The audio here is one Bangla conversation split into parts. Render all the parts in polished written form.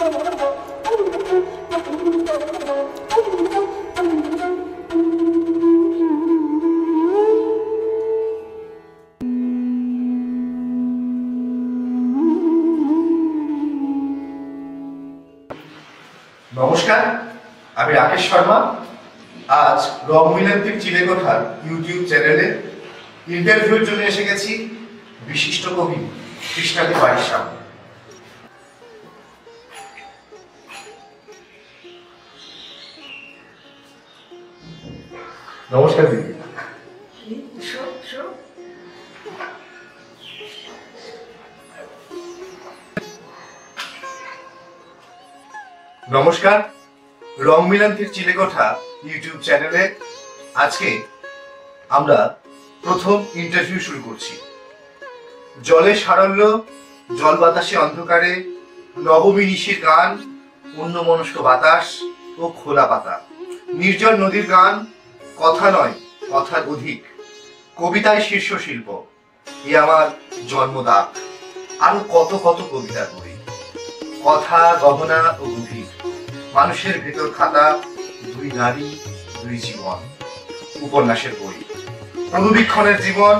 নমস্কার, আমি রাকেশ শর্মা। আজ রং মিলন্তির চিলেকোঠার ইউটিউব চ্যানেলে ইন্টারভিউর জন্য এসে গেছি বিশিষ্ট কবি কৃষ্ণাদি বাড়ির সামনে। নমস্কার দিদি। নমস্কার, রং মিলন্তির চিলেকোঠা ইউটিউব চ্যানেলে আজকে আমরা প্রথম ইন্টারভিউ শুরু করছি। জলে সারল্য, জল বাতাসে অন্ধকারে, নবমী নিশির গান, অন্যমনস্ক বাতাস ও খোলা পাতা, নির্জন নদীর গান, কথা নয় কথার অধিক, কবিতায় শীর্ষ শিল্প, এ আমার জন্মদাগ, আরো কত কত কবিতার বই, কথা গহনা ও গভীর, মানুষের ভেতর খাতা, দুই নারী দুই জীবন, উপন্যাসের বই, অনুবীক্ষণের জীবন,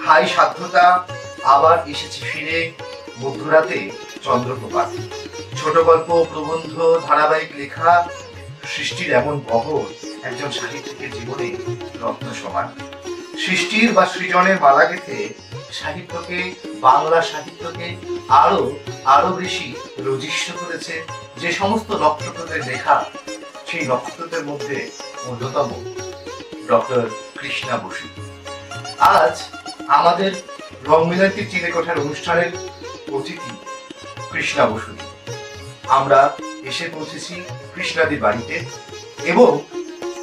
হাই সাধ্যতা, আবার এসেছি ফিরে, মধ্যরাতে চন্দ্রপ্রপাত, ছোট গল্প, প্রবন্ধ, ধারাবাহিক লেখা, সৃষ্টির এমন বহর একজন সাহিত্যিকের জীবনে রত্ন সমান। সৃষ্টির বা সৃজনের মালা গেঁথে সাহিত্যকে, বাংলা সাহিত্যকে আরো আরো বেশি রজিষ্ঠ করেছে যে সমস্ত নক্ষত্রদের লেখা। সেই নক্ষত্রদের মধ্যে অন্যতম ডক্টর কৃষ্ণা বসু। আজ আমাদের রং মিলন্তির চিলেকোঠার অনুষ্ঠানের অতিথি কৃষ্ণা বসু। আমরা এসে পৌঁছেছি কৃষ্ণাদির বাড়িতে এবং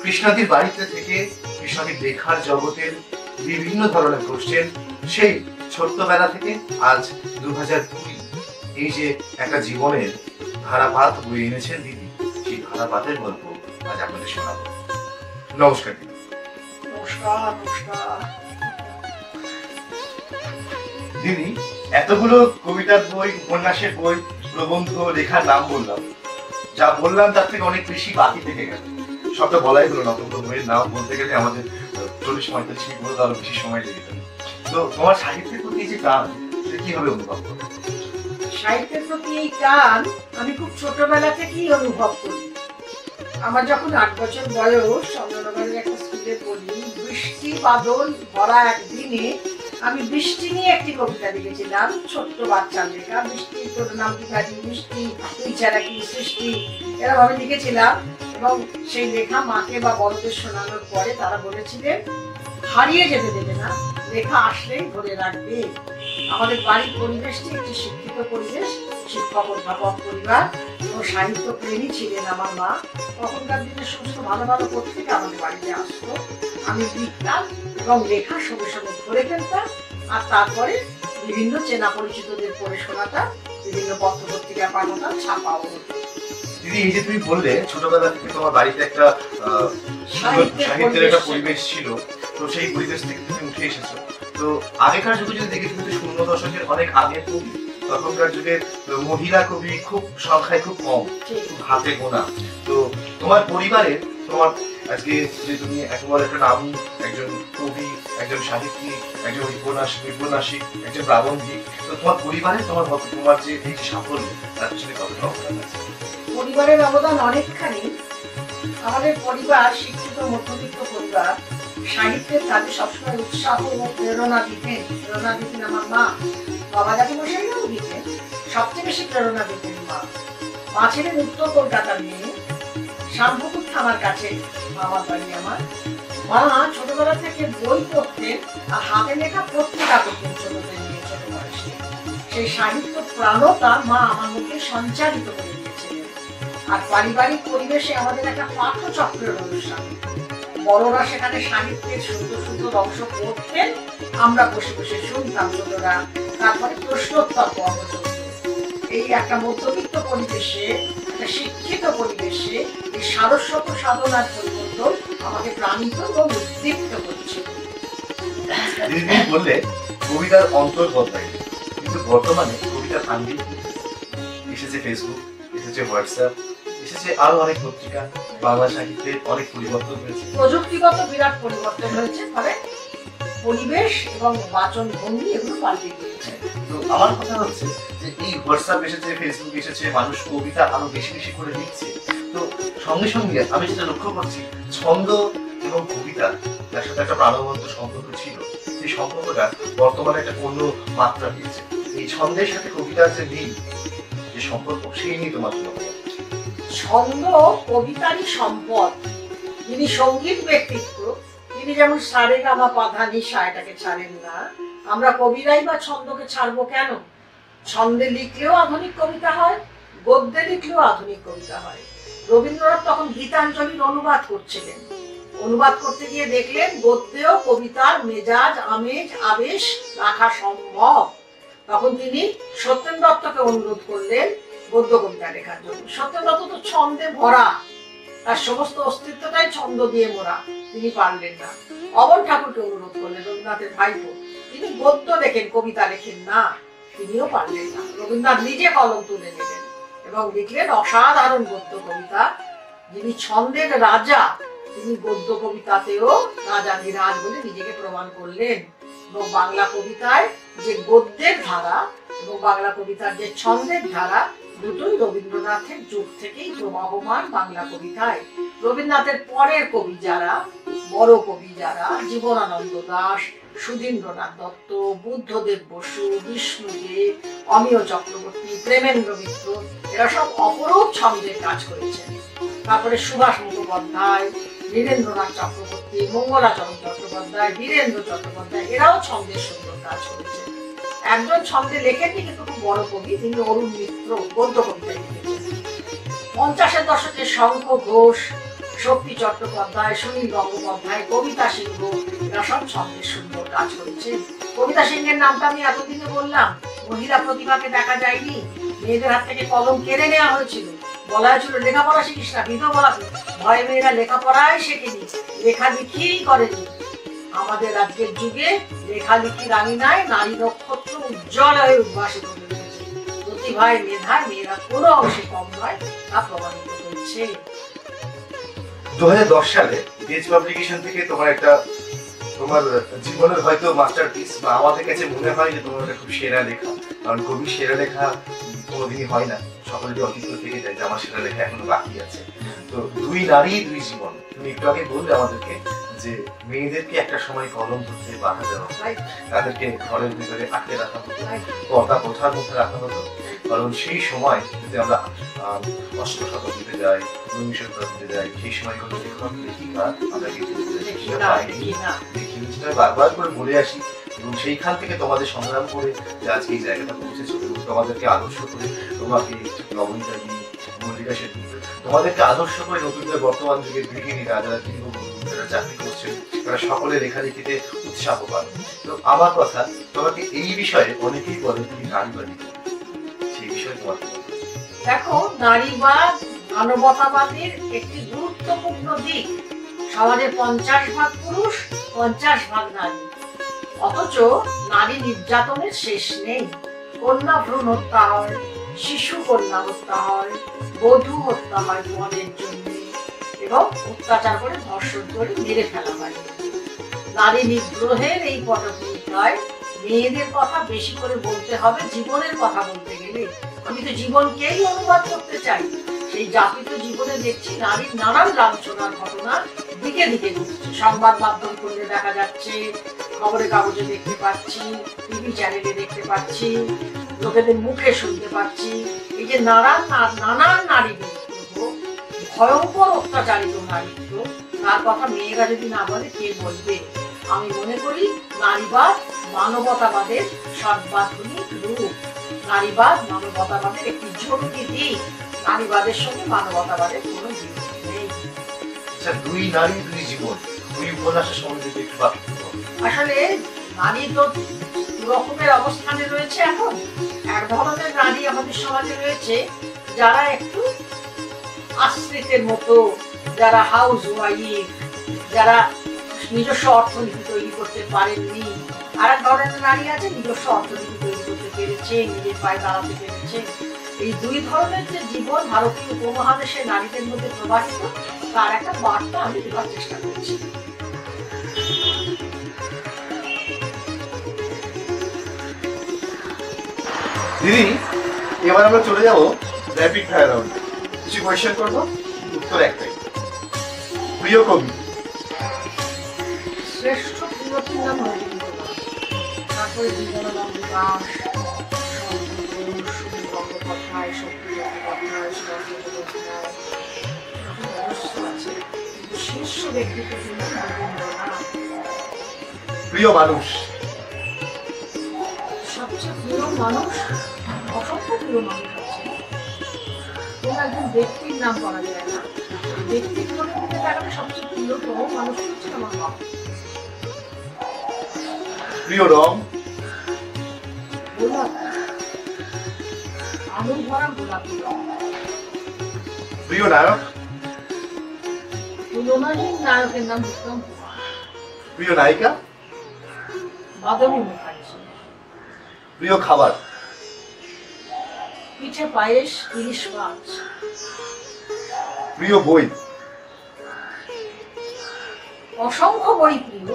কৃষ্ণাদির বাড়িতে থেকে কৃষ্ণাদির লেখার জগতের বিভিন্ন ধরনের কোশ্চেন, সেই ছোট্টবেলা থেকে আজ 2020 এই যে একটা জীবনের ধারাপাত বয়ে এনেছেন দিদি, সেই ধারাপাতের গল্প আজ আপনাদের শোনাবো। নমস্কার দিদি। নমস্কার। নমস্কার দিদি, এতগুলো কবিতার বই, উপন্যাসের বই, প্রবন্ধ, লেখার নাম বললাম, যা বললাম তার থেকে অনেক বেশি বাকি থেকে গেল। সবটা বলাই হলো না, অতগুলো বইয়ের নাম বলতে গেলে আমাদের 40-45 মিনিট বলতে আরো বেশি সময় লেগে যাবে। তো তোমার সাহিত্যের প্রতি যে টান, সেটা কিভাবে অনুভব করো? সাহিত্যের প্রতি এই টান আমি খুব ছোটবেলা থেকেই অনুভব করি। আমার যখন 8 বছর বয়স, চন্দ্রনগরের একটা স্কুলে পড়ি, বৃষ্টি বাদল ভরা একদিনে আমি বৃষ্টি নিয়ে একটি কবিতা লিখেছিলাম। ছোট্ট বাচ্চার লেখা, বৃষ্টি তোর নাম কি গাড়ি, বৃষ্টি তুই ছাড়া কি সৃষ্টি, এরকম আমি লিখেছিলাম। এবং সেই লেখা মাকে বা বড়দের শোনানোর পরে তারা বলেছিলেন হারিয়ে যেতে দেবে না, লেখা আসলেই ধরে রাখবে। আমাদের বাড়ির পরিবেশটি একটি শিক্ষিত পরিবেশ, শিক্ষক অধ্যাপক পরিবার এবং সাহিত্য প্রেমী ছিলেন আমার মা। তখনকার দিনে সমস্ত ভালো ভালো পত্রিকা আমাদের বাড়িতে আসতো, আমি লিখতাম এবং লেখার সঙ্গে সঙ্গে ধরে ফেলতাম, আর তারপরে বিভিন্ন চেনা পরিচিতদের পড়ে শোনাতাম, বিভিন্ন পত্র পত্রিকা পাঠাতাম, ছাপাও হতো। দিদি, এই যে তুমি বললে ছোটবেলা থেকে তোমার বাড়িতে একটা সাহিত্যের একটা পরিবেশ ছিল, তো সেই পরিবেশ থেকে তুমি উঠে এসেছো। তো আগেকার যুগে যদি দেখি, তুমি 00 দশকের অনেক আগের কবি, তখনকার যুগের মহিলা কবি খুব সংখ্যায় খুব কম, খুব হাতে গোনা। তো তোমার পরিবারে, তোমার আজকে যে তুমি একেবারে একটা নাম, একজন কবি, একজন সাহিত্যিক, একজন ঔপন্যাসিক, একজন প্রাবন্ধিক, তো তোমার পরিবারে তোমার যে এই সাফল্য, তার পিছনে কতটা অবদান আছে? পরিবারের অবদান অনেকখানি। আমাদের পরিবার শিক্ষিত মধ্যবিত্ত পরিবার। সাহিত্যের কাজে সবসময় উৎসাহ ও প্রেরণা দিতেন আমার মা। বাবা দাদি মশাইরাও দিতেন, সবচেয়ে বেশি প্রেরণা দিতেন মা। মা ছিলেন উত্তর কলকাতার মেয়ে, শ্যামপুকুর থানার কাছে মামার বাড়ি আমার। মা ছোটবেলা থেকে বই পড়তেন আর হাতে লেখা পত্রিকা পড়তেন ছোটদের নিয়ে, ছোট বয়সে। সেই সাহিত্য প্রাণতা মা আমার মধ্যে সঞ্চারিত করে দিয়েছিলেন। আর পারিবারিক পরিবেশে আমাদের একটা পাঠচক্রের অনুষ্ঠান, বড়রা সেখানে সাহিত্যের সুন্দর সুন্দর অংশ পড়তেন, আমরা বসে বসে শুনতাম ছোটরা, তারপরে প্রশ্নোত্তর পর্ব চলত। এই একটা মধ্যবিত্ত পরিবেশে, একটা শিক্ষিত পরিবেশে এই সারস্বত সাধনার পরিবর্তন আমাকে প্রাণিত এবং উদ্দীপ্ত করছে। দিদি বললে কবিতার অন্তর বদলায়, কিন্তু বর্তমানে কবিতার আঙ্গিক এসেছে ফেসবুক এসেছে হোয়াটসঅ্যাপ, এসেছে আরো অনেক পত্রিকা, বাংলা সাহিত্যের অনেক পরিবর্তন হয়েছে। প্রযুক্তিগত বিরাট পরিবর্তন হয়েছে, ফলে পরিবেশ এবং বাচন ভঙ্গি এগুলো পাল্টে গিয়েছে। তো আমার কথা হচ্ছে যে এই হোয়াটসঅ্যাপ এসেছে, ফেসবুক এসেছে, মানুষ কবিতা আরো বেশি বেশি করে লিখছে। তো সঙ্গে সঙ্গে আমি যেটা লক্ষ্য করছি, ছন্দ এবং কবিতা যার সাথে একটা প্রাণবন্ত সম্পর্ক ছিল, সেই সম্পর্কটা বর্তমানে একটা অন্য মাত্রা পেয়েছে। এই ছন্দের সাথে কবিতার যে মিল, যে সম্পর্ক, সেই নিয়ে তোমার কি মতামত? ছন্দ কবিতারই সম্পদ। যিনি সঙ্গীত ব্যক্তিত্ব, তিনি যেমন সারে গামা পাধা নিশা এটাকে ছাড়েন না, আমরা কবিরাই বা ছন্দকে ছাড়বো কেন? ছন্দে লিখলেও আধুনিক কবিতা হয়, গদ্যে লিখলেও আধুনিক কবিতা হয়। রবীন্দ্রনাথ তখন গীতাঞ্জলির অনুবাদ করছিলেন, অনুবাদ করতে গিয়ে দেখলেন গদ্যেও কবিতার মেজাজ, আমেজ, আবেশ রাখা সম্ভব। তখন তিনি সত্যেন দত্তকে অনুরোধ করলেন গদ্য কবিতা লেখার জন্য। সত্যেন দত্ত তো ছন্দে ভরা, তার সমস্ত অস্তিত্বটাই ছন্দ দিয়ে মোড়া, তিনি পারলেন না। অমর ঠাকুরকে অনুরোধ করলেন, রবীন্দ্রনাথের ভাইপো, তিনি গদ্য লেখেন, কবিতা লেখেন না, তিনিও পারলেন না। রবীন্দ্রনাথ নিজে কলম তুলে নিলেন এবং লিখলেন অসাধারণ গদ্য কবিতা। যিনি ছন্দের রাজা, তিনি গদ্য কবিতাতেও রাজাধিরাজ বলে নিজেকে প্রমাণ করলেন। এবং বাংলা কবিতায় যে গদ্যের ধারা এবং বাংলা কবিতার যে ছন্দের ধারা, দুটোই রবীন্দ্রনাথের যুগ থেকেই প্রবাহমান বাংলা কবিতায়। রবীন্দ্রনাথের পরের কবি যারা, বড় কবি যারা, জীবনানন্দ দাশ, সুধীন্দ্রনাথ দত্ত, বুদ্ধদেব বসু, বিষ্ণুদেব, অমিয় চক্রবর্তী, প্রেমেন্দ্র মিত্র, এরা সব অপরূপ ছন্দের কাজ করেছেন। তারপরে সুভাষ মুখোপাধ্যায়, নীরেন্দ্রনাথ চক্রবর্তী, মঙ্গলাচরণ চট্টোপাধ্যায়, বীরেন্দ্র চট্টোপাধ্যায়, এরাও ছন্দের সুন্দর কাজ করেছেন। একজন ছন্দে লেখেননি কিন্তু খুব বড় কবি, তিনি অরুণ মিত্র, গদ্য কবিতায় লিখেছেন। 50-এর দশকে শঙ্খ ঘোষ, শক্তি চট্টোপাধ্যায়, সুনীল গঙ্গোপাধ্যায়, কবিতা সিংহ, এরা সব ছন্দের সুন্দর কাজ করেছে। কবিতা সিংহের নামটা আমি এতদিনে বললাম, মহিলা প্রতিভাকে দেখা যায়নি, মেয়েদের হাত থেকে কলম কেড়ে নেওয়া হয়েছিল, বলা হয়েছিল লেখাপড়া শিখিস না, বিধবা, ভয়ে মেয়েরা লেখাপড়াই শেখেনি, লেখালেখিই করেনি। আমাদের আজকের যুগে লেখালেখি রাঙিনায় নারী নক্ষত্র উজ্জ্বল হয়ে উদ্ভাসিত হয়েছে। প্রতিভায় মেধায় মেয়েরা কোনো অংশে কম নয়, তা প্রমাণিত হয়েছে। 2010 সালে গেজ পাবলিকেশন থেকে তোমার একটা, তোমার জীবনের হয়তো মাস্টারপিস, বা আমাদের কাছে মনে হয় যে তোমার একটা খুব সেরা লেখা। কারণ কবি সেরা লেখা কোনোদিনই হয় না, সকলেরই অতীত থেকে যায় যে আমার সেরা লেখা এখনো বাকি আছে। তো দুই নারী দুই জীবন, তুমি একটু আগে বললে আমাদেরকে যে মেয়েদেরকে একটা সময় কলম ধরতে বাধা দেওয়া, তাদেরকে ঘরের ভিতরে আটকে রাখা হতো, পর্দা প্রথার মধ্যে রাখা হতো। কারণ সেই সময় যদি আমরা অষ্টম শতাব্দীতে যাই, উনিশ শতাব্দীতে যাই, সেই সময় কোনো লেখক লেখিকা আমরা কিন্তু জিনিসটা বারবার করে বলে আসি। এবং সেইখান থেকে তোমাদের সংগ্রাম করে যে আজকে এই জায়গাটা পৌঁছেছো, এবং তোমাদেরকে আদর্শ করে, তোমাকে নবনীতা দি, মল্লিকা সেতু, তোমাদেরকে আদর্শ করে নতুনদের বর্তমান যুগের গৃহিণীরা যারা যারা চাকরি করছেন, তারা সকলে লেখালেখিতে উৎসাহ পান। তো আমার কথা, তোমাকে এই বিষয়ে অনেকেই বলে তুমি নারীবাদী, সেই বিষয়ে তোমার দেখো, নারীবাদ মানবতাবাদের একটি গুরুত্বপূর্ণ দিক। সমাজে 50 ভাগ পুরুষ, 50 ভাগ নারী, অথচ নারী নির্যাতনের শেষ নেই। কন্যা ভ্রূণ হত্যা হয়, শিশু কন্যা হত্যা হয়, বধূ হত্যা হয় পদের জন্য, এবং অত্যাচার করে ধর্ষণ করে মেরে ফেলা হয়। নারী নিগ্রহের এই পটভূমিকায় মেয়েদের কথা বেশি করে বলতে হবে। জীবনের কথা বলতে গেলে আমি তো জীবনকেই অনুবাদ করতে চাই। সেই যাপিত জীবনে দেখছি নারীর নানান লাঞ্ছনার ঘটনা দিকে দিকে ঘটছে। সংবাদ মাধ্যম করলে দেখা যাচ্ছে, খবরের কাগজে দেখতে পাচ্ছি, টিভি চ্যানেলে দেখতে পাচ্ছি, লোকেদের মুখে শুনতে পাচ্ছি। এই যে নানান নারী বিদ্রোহ, ভয়ঙ্কর অত্যাচারিত নারীত্ব, তার কথা মেয়েরা যদি না বলে কে বলবে? আমি মনে করি নারীবাদ মানবতাবাদের সর্বাধুনিক রূপ। নারীবাদ মানবতাবাদের একটি জরুরি দিক। নারীবাদের সঙ্গে মানবতাবাদের কোনো দিক নেই। আচ্ছা, দুই নারী দুই জীবন, দুই উপন্যাসের সম্বন্ধে একটু বাকি। আসলে নারী তো দু রকমের অবস্থানে রয়েছে এখন। এক ধরনের নারী আমাদের সমাজে রয়েছে যারা একটু আশ্রিতের মতো, যারা হাউস ওয়াইফ, যারা নিজস্ব অর্থনীতি তৈরি করতে পারেননি। আর এক ধরনের নারী আছে নিজস্ব অর্থনীতি তৈরি করতে পেরেছে, নিজের পায়ে দাঁড়াতে পেরেছে। এই দুই ধরনের যে জীবন ভারতীয় উপমহাদেশের নারীদের মধ্যে প্রবাহিত, তার একটা বার্তা আমি দেওয়ার চেষ্টা করছি। দিদি, এবার আমরা চলে যাব র্যাপিড ফায়ার রাউন্ডে। কিছু কোয়েশ্চেন করবো, উত্তর একটাই। প্রিয় কবি? শ্রেষ্ঠ প্রিয়তির নাম রবীন্দ্রনাথ, তারপরে জীবনানন্দ দাশ, সুনীল গঙ্গোপাধ্যায়, শক্তি চট্টোপাধ্যায়, সুভাষ চট্টোপাধ্যায়, অবশ্য আছে, কিন্তু শীর্ষ ব্যক্তিত্ব ছিলেন রবীন্দ্রনাথ। প্রিয় মানুষ? সবচেয়ে প্রিয় মানুষ, অসংখ্য প্রিয় মানুষ আছে, কোন একজন ব্যক্তির নাম বলা যায় না। ব্যক্তির মধ্যে থেকে তারা সবচেয়ে প্রিয়তম মানুষ হচ্ছে আমার বাবা। প্রিয় রং? গোলাপ, আলু ভরা গোলাপি রং। প্রিয় নায়ক? তুলনাহীন নায়কের নাম উত্তম কুমার। প্রিয় নায়িকা? বাদামি মুখার্জি। প্রিয় খাবার? পিঠে পায়েস, ইলিশ মাছ। প্রিয় বই? অসংখ্য বই প্রিয়,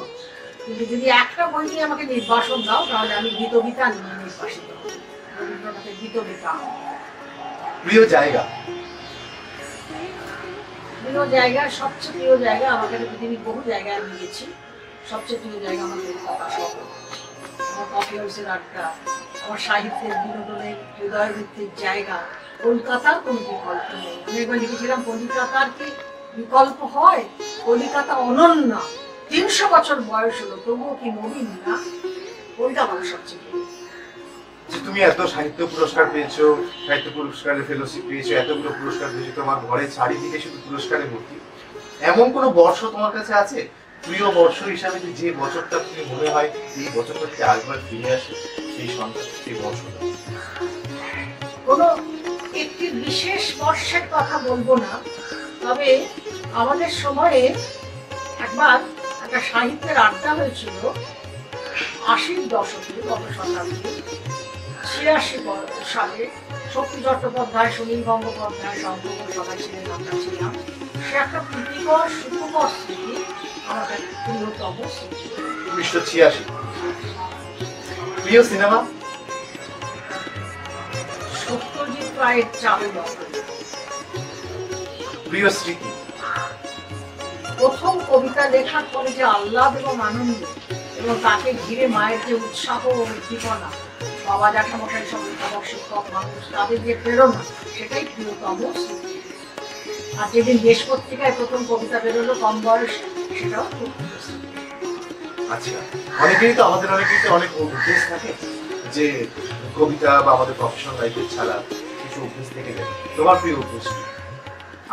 কিন্তু যদি একটা বই নিয়ে আমাকে নির্বাসন দাও তাহলে আমি গীতবিতান নিয়ে নির্বাসিত হব। রবীন্দ্রনাথের গীতবিতান। প্রিয় জায়গা? প্রিয় জায়গা, সবচেয়ে প্রিয় জায়গা, আমাকে পৃথিবীর বহু জায়গায় আমি গেছি, সবচেয়ে প্রিয় জায়গা আমার কলকাতা শহর। আমার কফি হাউসের আড্ডা, আমার সাহিত্যের বিনোদনের হৃদয়ভিত্তিক জায়গা, কলকাতার কোনো বিকল্প নেই। আমি একবার লিখেছিলাম, কলিকাতার কি বিকল্প হয়? কলিকাতা অনন্য, 300 বছর বয়স হলো তবুও কি নবীন না? ওইটা আমার সবচেয়ে প্রিয়। যে তুমি এত সাহিত্য পুরস্কার পেয়েছো, সাহিত্য পুরস্কারের ফেলোশিপ পেয়েছো, এতগুলো পুরস্কার পেয়েছো, তোমার ঘরে চারিদিকে শুধু পুরস্কারে ভর্তি, এমন কোনো বর্ষ তোমার কাছে আছে প্রিয় বর্ষ হিসাবে, যে বছরটা তুমি মনে হয় এই বছরটা থেকে আরেকবার ফিরে আসে, সেই সন্তান, সেই বর্ষটা? কোনো একটি বিশেষ বর্ষের কথা বলবো না, তবে আমাদের সময়ে একবার একটা সাহিত্যের আড্ডা হয়েছিল 80-র দশকে, গত শতাব্দী 86 সালে। শক্তি চট্টোপাধ্যায়, সুনীল গঙ্গোপাধ্যায়, শঙ্কর সবাই ছিলেন, আমরা ছিলাম। সে একটা প্রীতিকর সুখকর স্মৃতি, আমাদের প্রিয়তম স্মৃতি। 1986। প্রিয় সিনেমা? সত্যজিৎ রায়ের চারুলতা। প্রিয় স্মৃতি? প্রথম কবিতা লেখার পরে যে আহ্লাদ এবং আনন্দ, এবং তাকে ঘিরে মায়ের যে উৎসাহ ও উদ্দীপনা, বাবা জ্যাঠামশাই সব অধ্যাপক শিক্ষক মানুষ, তাদের যে প্রেরণা, সেটাই প্রিয়তম স্মৃতি। আর যেদিন দেশ পত্রিকায় প্রথম কবিতা বেরোলো কম বয়সে, সেটাও খুব প্রিয় স্মৃতি। আচ্ছা, অনেকেরই তো অনেক অভ্যেস থাকে যে কবিতা বা আমাদের প্রফেশনাল লাইফের ছাড়া কিছু অভ্যেস থেকে যায়। তোমার প্রিয় অভ্যেস?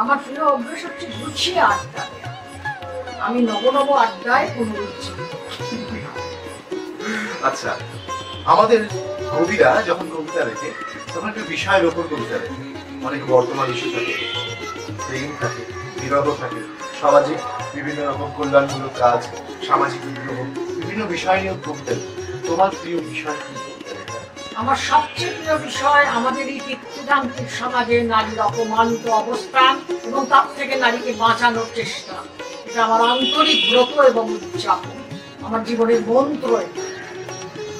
আমার প্রিয় অভ্যেস হচ্ছে গুছিয়ে আড্ডা দেওয়া। আমি নব আড্ডায় পুনরুজ্জীবিত। আচ্ছা, আমাদের কবিরা যখন কবিতা লেখে তখন একটা বিষয়ের ওপর কবিতা লেখে। অনেক বর্তমান ইস্যু থাকে, প্রেম থাকে, বিরহ থাকে, সামাজিক বিভিন্ন রকম কল্যাণমূলক কাজ, সামাজিক বিভিন্ন বিষয় নিয়ে কবিতা লেখে। তোমার প্রিয় বিষয় কি? আমার সবচেয়ে প্রিয় বিষয় আমাদের এই পিতৃতান্ত্রিক সমাজে নারীর অপমানিত অবস্থান এবং তার থেকে নারীকে বাঁচানোর চেষ্টা। এটা আমার আন্তরিক ব্রত এবং উদযাপন, আমার জীবনের মন্ত্র।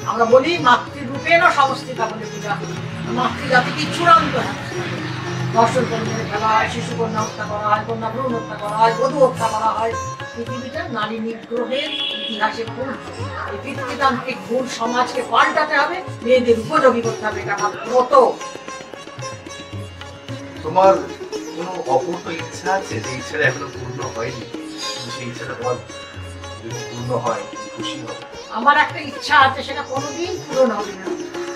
আমরা বলি মাতৃরূপেণ সমস্তিকা বলে পূজা করি। মাতৃজাতিকে চূড়ান্ত ধর্ষণ করে ফেলা হয়, শিশু কন্যা হত্যা করা হয়, কন্যা ভ্রূণ হত্যা করা হয়, বধূ হত্যা করা হয়। পৃথিবীটা নারী নিগ্রহের ইতিহাসে ভুল। এই পিতৃতান্ত্রিক ভুল সমাজকে পাল্টাতে হবে, মেয়েদের উপযোগী করতে হবে, এটা আমার ব্রত। তোমার কোনো অপূর্ণ ইচ্ছা আছে যে ইচ্ছাটা এখনো পূর্ণ হয়নি, সেই ইচ্ছাটা তোমার যদি পূর্ণ হয় খুশি হবে? আমার একটা ইচ্ছা আছে, সেটা কোনোদিন পূরণ হবে না।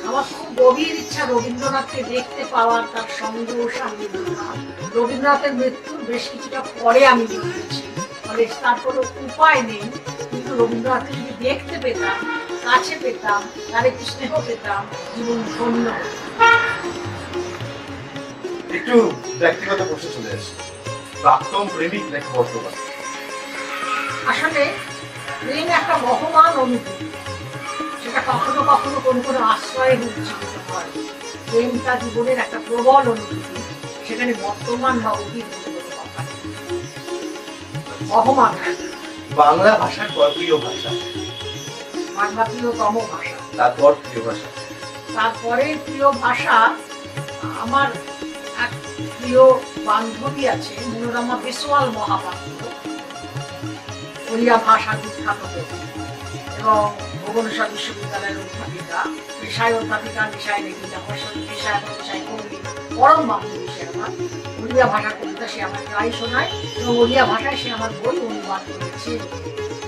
আমার খুব গভীর ইচ্ছা রবীন্দ্রনাথকে দেখতে পাওয়ার, তার সঙ্গ সান্নিধ্য। রবীন্দ্রনাথের মৃত্যুর বেশ কিছুটা পরে আমি জন্মেছি, ফলে তার কোনো উপায় নেই, কিন্তু রবীন্দ্রনাথকে যদি দেখতে পেতাম, কাছে পেতাম, তার একটু স্নেহ পেতাম, জীবন ধন্য। একটু ব্যক্তিগত প্রশ্ন চলে আসে, প্রাক্তন প্রেমিক নাকি বর্তমান? আসলে প্রেম একটা বহমান অনুভূতি, সেটা কখনো কখনো কোনো কোনো আশ্রয়ে উজ্জীবিত হয়, প্রেমটা জীবনের একটা প্রবল অনুভূতি, সেখানে বর্তমান বা অতীত অহমান। বাংলা ভাষার পর প্রিয় ভাষা? বাংলা প্রিয়তম ভাষা। তারপর প্রিয় ভাষা? তারপরে প্রিয় ভাষা আমার এক প্রিয় বান্ধবী আছে, মনোরমা বিশওয়াল মহাপাত্র, ওড়িয়া ভাষা বিখ্যাত এবং ভুবনেশ্বর বিশ্ববিদ্যালয়ের অধ্যাপিকা, পেশায় অধ্যাপিকা, পেশায় লেখিকা, পেশায় কবি, পরম বান্ধবী সে আমার। ওড়িয়া ভাষার কবিতা সে আমার প্রায় শোনায় এবং ওড়িয়া ভাষায় সে আমার বই অনুবাদ করেছে।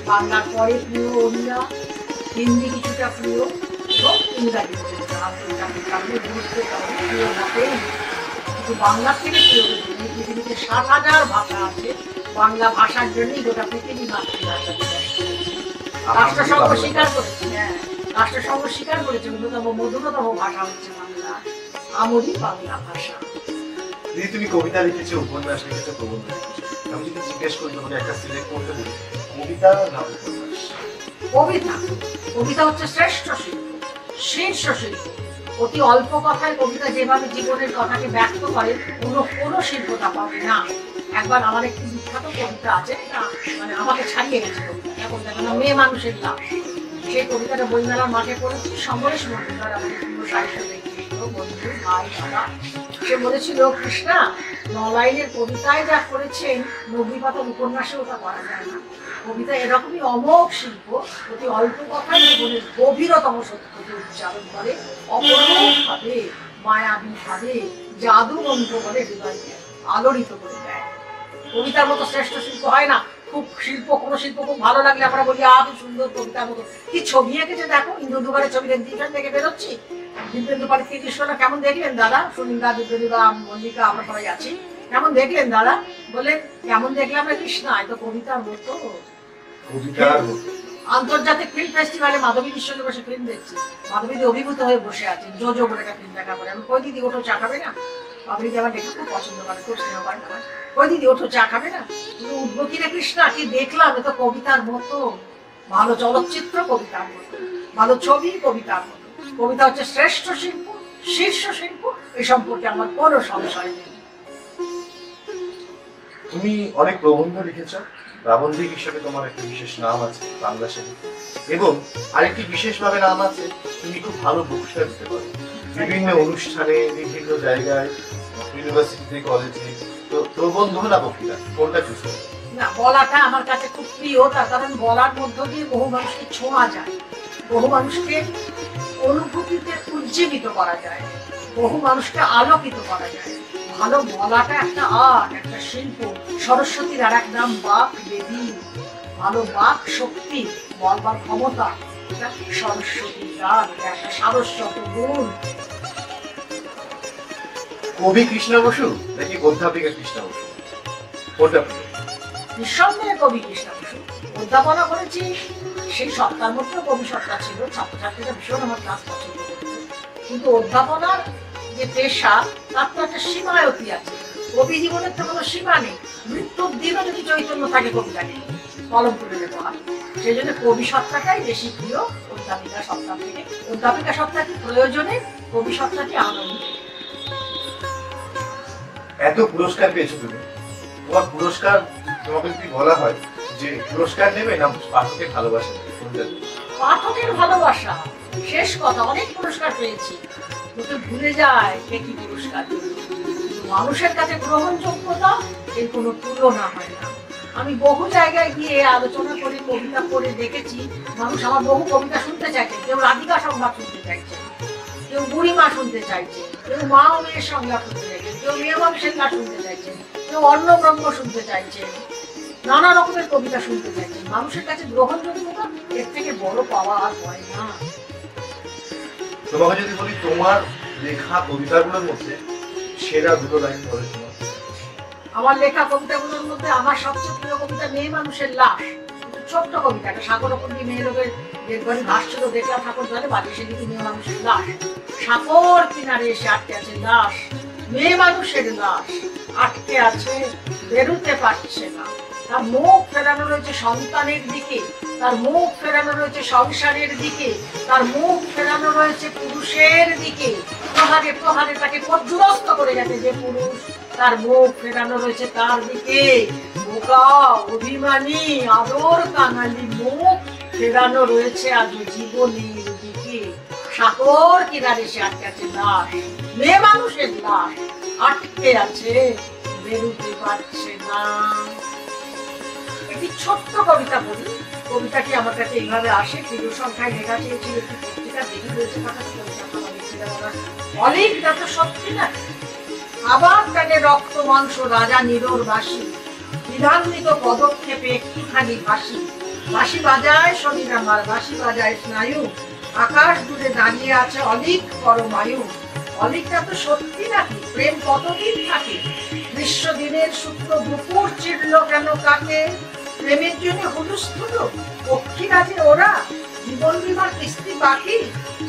বাংলার পরে প্রিয় ওড়িয়া, হিন্দি কিছুটা প্রিয় এবং ইংরাজি কবিতা আন্তর্জাতিক কারণে বুঝতে কারণে প্রিয় মতেই। কিন্তু বাংলার থেকে প্রিয় এই পৃথিবীতে ৭,০০০ ভাষা আছে, বাংলা ভাষার জন্যই গোটা পৃথিবী মাতৃভাষা দিবস করেছে। রাষ্ট্রসংঘ স্বীকার করেছে, হ্যাঁ রাষ্ট্রসংঘ স্বীকার করেছে মধুরতম ভাষা হচ্ছে বাংলা, আমরি বাংলা ভাষা। দিদি তুমি কবিতা লিখেছো, উপন্যাস লিখেছো, প্রবন্ধ লিখেছো, আমি যদি জিজ্ঞেস করি তোমাকে একটা সিলেক্ট করতে বলি, কবিতা না উপন্যাস? কবিতা। কবিতা হচ্ছে শ্রেষ্ঠ শিল্প, শীর্ষ শিল্প। অতি অল্প কথায় কবিতা যেভাবে জীবনের কথাকে ব্যক্ত করে কোনো শিল্প তা পাবে না। একবার আমার একটি বিখ্যাত কবিতা আছে, মানে আমাকে ছাড়িয়ে গেছে কবিতা, এখন দেখো না, মেয়ে মানুষের লাশ। সেই কবিতাটা বইমেলার মাঠে পড়েছি, সমরেশ মজুমদার আমাদের প্রিয় সাহিত্য ব্যক্তিত্ব, বন্ধু, ভাই, দাদা। সে বলেছিল, কৃষ্ণা ৯ লাইনের কবিতায় যা করেছেন নবীপাতার উপন্যাসেও তা করা যায় না। কবিতা এরকমই অমোঘ শিল্প, অতি অল্প কথায় জীবনের গভীরতম সত্যকে উচ্চারণ করে, অপরূপভাবে মায়াবীভাবে জাদু মন্ত্র বলে হৃদয়কে আলোড়িত করে দেয়। কবিতার মতো শ্রেষ্ঠ শিল্প হয় না। কোনো শিল্প খুব ভালো লাগলে আমরা বলি, কি সুন্দর কবিতার মতো। কি ছবি এঁকেছে দেখো, ইন্দু দুবারের ছবি দিঘান থেকে বেরোচ্ছি, দিব্যেন্দু পাড়ি কৃষ্ণটা কেমন দেখলেন দাদা? সুনীলদা, দিব্যেন্দুদা, মল্লিকা, আমরা সবাই আছি। কেমন দেখলেন দাদা? বলে কেমন দেখলাম না কৃষ্ণা, এ তো কবিতার মতো। আন্তর্জাতিক ফিল্ম ফেস্টিভ্যালে মাধবী বিশ্বকে বসে ফিল্ম দেখছি, মাধবীদি অভিভূত হয়ে বসে আছেন, জো বলে একটা ফিল্ম দেখা পরে। আমি কই দিদি ওঠো চা খাবে না? মাধবীদি আমার দেখে খুব পছন্দ করে, খুব স্নেহ করে আমার। কই দিদি ওঠো চা খাবে না? উঠবো কিনা কৃষ্ণা, কি দেখলাম, এ তো কবিতার মতো। ভালো চলচ্চিত্র কবিতার মতো, ভালো ছবি কবিতার মতো। কবিতা হচ্ছে শ্রেষ্ঠ শিল্প, শীর্ষ শিল্প, এই সম্পর্কে আমার কোনো সংশয় নেই। তুমি অনেক প্রবন্ধ লিখেছো, প্রাবন্ধিক হিসেবে তোমার একটা বিশেষ নাম আছে বাংলা সাহিত্যে, এবং আরেকটি বিশেষভাবে নাম আছে, তুমি খুব ভালো বক্তৃতা দিতে পারো বিভিন্ন অনুষ্ঠানে, বিভিন্ন জায়গায়, ইউনিভার্সিটিতে, কলেজে। তো প্রবন্ধ না বক্তৃতা, কোনটা চুজ করো? না, বলাটা আমার কাছে খুব প্রিয়, তার কারণ বলার মধ্য দিয়ে বহু মানুষকে ছোঁয়া যায়, বহু মানুষকে অনুভূতিতে উজ্জীবিত করা যায়, বহু মানুষকে আলোকিত করা যায়। ভালো বলাটা একটা আর্ট, একটা শিল্প। সরস্বতীর আর এক নাম বাক দেবী। ভালো বাক শক্তি, বলবার ক্ষমতা, এটা সরস্বতীর গান, একটা সারস্বত গুণ। কবি কৃষ্ণ বসু নাকি অধ্যাপিকা কৃষ্ণ বসু, কোনটা? নিঃসন্দেহে কবি কৃষ্ণ বসু। অধ্যাপনা করেছি, সেই সত্তার মধ্যেও কবি সত্তা ছিল, ছাত্রছাত্রীরা ভীষণ আমার ক্লাস পছন্দ করত। কিন্তু অধ্যাপনার যে পেশা, তার তো একটা সীমায়তি আছে। কবি জীবনের তো কোনো সীমা নেই, মৃত্যুর দিনও যদি চৈতন্য থাকে কবিতাকে কলম তুলে দেবো। সেই জন্য কবি সত্তাটাই বেশি প্রিয় অধ্যাপিকা সত্তা থেকে। অধ্যাপিকা সত্তাটি প্রয়োজনে, কবি সত্তাটি আনন্দে। এত পুরস্কার পেয়েছো তুমি, তোমার পুরস্কার তোমাকে যদি বলা হয় যে পুরস্কার নেবে না পাঠকের ভালোবাসা, পাঠকের ভালোবাসা শেষ কথা। অনেক পুরস্কার পেয়েছি, লোকে ভুলে যায় কে কি পুরস্কার। মানুষের কাছে গ্রহণযোগ্যতা এর কোনো তুলনা হয় না। আমি বহু জায়গায় গিয়ে আলোচনা করে, কবিতা পড়ে দেখেছি, মানুষ আমার বহু কবিতা শুনতে চাইছে। কেউ রাধিকা সংবাদ শুনতে চাইছে, কেউ বুড়িমা শুনতে চাইছে, কেউ মা ও মেয়ের সংলাপ শুনতে চাইছে, কেউ মেয়ে মানুষের গান শুনতে চাইছে, কেউ অন্ন ব্রহ্ম শুনতে চাইছে, নানা রকমের কবিতা শুনতে চাইছে। মানুষের কাছে গ্রহণযোগ্যতা এর থেকে বড় পাওয়া আর হয় না। তোমাকে যদি বলি তোমার লেখা কবিতাগুলোর মধ্যে সেরা দুটো লাইন বলে তোমার? আমার লেখা কবিতাগুলোর মধ্যে আমার সবচেয়ে প্রিয় কবিতা মেয়ে মানুষের লাশ। ছোট্ট কবিতা, একটা সাগর ওপর দিয়ে মেয়ে লোকের দেখবারই ভাসছিল, দেখলাম ঠাকুর জলে বাজে, সেদিকে মেয়ে মানুষের লাশ। সাগর কিনারে এসে আটকে আছে লাশ, মেয়ে মানুষের লাশ, আটকে আছে, বেরুতে পারছে না। তার মুখ ফেরানো রয়েছে সন্তানের দিকে, তার মুখ ফেরানো রয়েছে সংসারের দিকে, তার মুখ ফেরানো রয়েছে পুরুষের দিকে। প্রহারে প্রহারে তাকে পর্যুদস্ত করে গেছে যে পুরুষ, তার মুখ ফেরানো রয়েছে তার দিকে। বোকা অভিমানী আদর কাঙালি মুখ ফেরানো রয়েছে আজ জীবনের দিকে। সাগর কিনারে সে আটকে আছে লাশ, মেয়ে মানুষের লাশ আটকে আছে, বেরোতে পারছে না। একটি ছোট্ট কবিতা বলি। কবিতাটি আমার কাছে এইভাবে আসে, প্রিয় সংখ্যায় লেখা চেয়েছিল একটি পত্রিকা, দেখে রয়েছে অনেকটা তো সত্যি না। আবার তাকে রক্ত মাংস রাজা নিরোর বাসী, বিধান্বিত পদক্ষেপে একটুখানি ভাসি। বাঁশি বাজায় শরীর আমার, বাঁশি বাজায় স্নায়ু, আকাশ দূরে দাঁড়িয়ে আছে অলিক পরমায়ু। অলিকটা তো সত্যি নাকি? প্রেম কতদিন থাকে? গ্রীষ্ম দিনের শুক্র দুপুর চিরল কেন কাকে? প্রেমের জন্য হুলস্থুল পক্ষীরা যে ওরা, জীবন বিমার কিস্তি বাকি,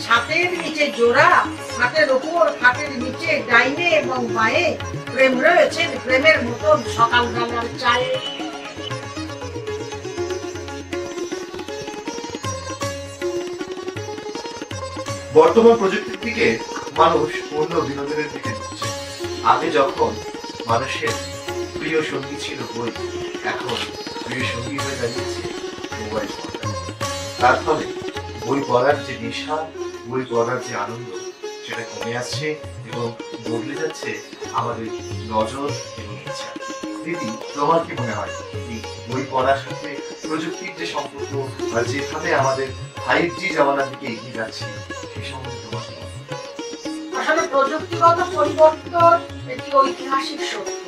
ছাতের নিচে জোড়া, খাটের ওপর খাটের নিচে ডাইনে এবং বাঁয়ে প্রেম রয়েছেন প্রেমের মতন সকালবেলার চায়ে। বর্তমান প্রযুক্তির দিকে মানুষ অন্য বিনোদনের দিকে ঢুকছে। আগে যখন মানুষের প্রিয় সঙ্গী ছিল বই, এখন প্রিয় সঙ্গী হয়ে দাঁড়িয়েছে মোবাইল ফোন। তার ফলে বই পড়ার যে নেশা, বই পড়ার যে আনন্দ, সেটা কমে আসছে এবং বদলে যাচ্ছে আমাদের নজর এবং ইচ্ছা। দিদি, তোমার কি মনে হয় এই বই পড়ার সাথে প্রযুক্তির যে সম্পর্ক বা যেভাবে আমাদের 5G জামানার দিকে এগিয়ে যাচ্ছে, সেই সম্বন্ধে তোমার কি মনে হয়? আসলে প্রযুক্তিগত পরিবর্তন একটি ঐতিহাসিক সত্য।